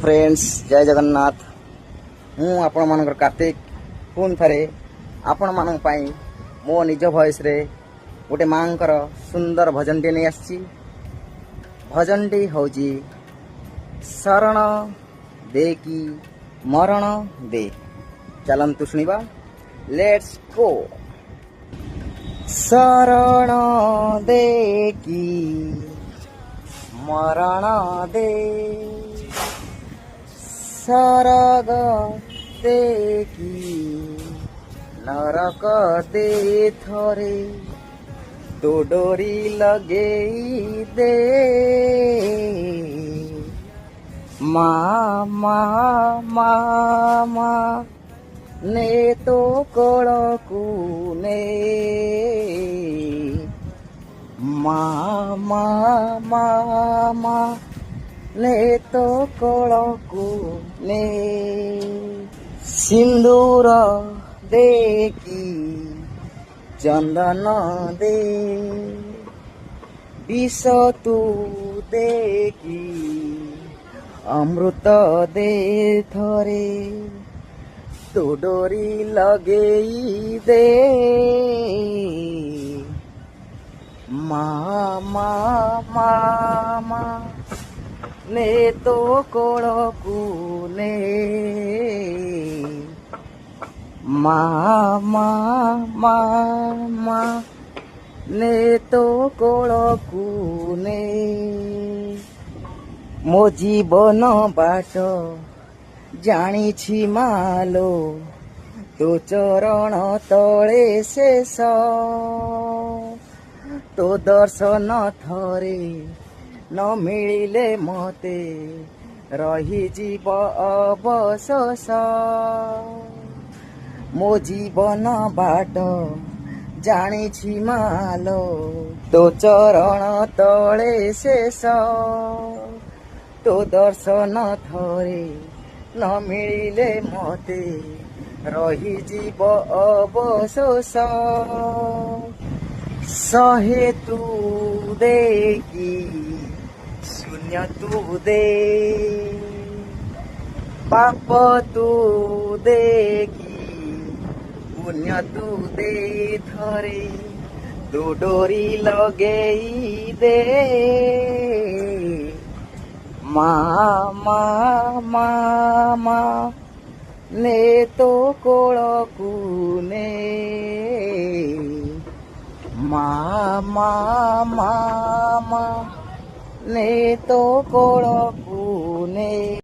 Friends जय जगन्नाथ। हूँ आपण मानकर कार्तिक पुणी थे आपण मान मो निज भॉइस रे गोटे मांकर सुंदर भजन टे नहीं आसी। भजन टी हूँ शरण दे की मरण दे। चलंतु शुणिबा, लेट्स गो। शरण दे की मरण दे, सरग दे की नरक दे थरे, तो डोरी लगे दे माँ माँ माँ माँ ने तो कोळकू ने माँ माँ माँ माँ ने तो कोळकू ने। सिंदूर दे की चंदन दे, विष तू दे की अमृत दे थरे, तो डोरी लगे दे माँ माँ माँ माँ ने तो कोळकू ने माँ माँ माँ माँ ने तो कोळकू ने। मो जीवन बाट जानिछि मालो, तो चरण तले शेष, तो दर्शन थरे न मिलिले मते रही जीव अवशोष। मो जीवन बाट जानिछि मालो, तो चरण तले शेष, तो दर्शन थरे न मिलिले मते रही जीव अवशोष। सहे तू दे की शून्य तू दे, पाप तू दे की पुण्य तू दे थरे, तो डोरी लगे दे माँ माँ माँ माँ ने तो कोळकू ने माँ माँ माँ माँ ने तो कोळकू ने।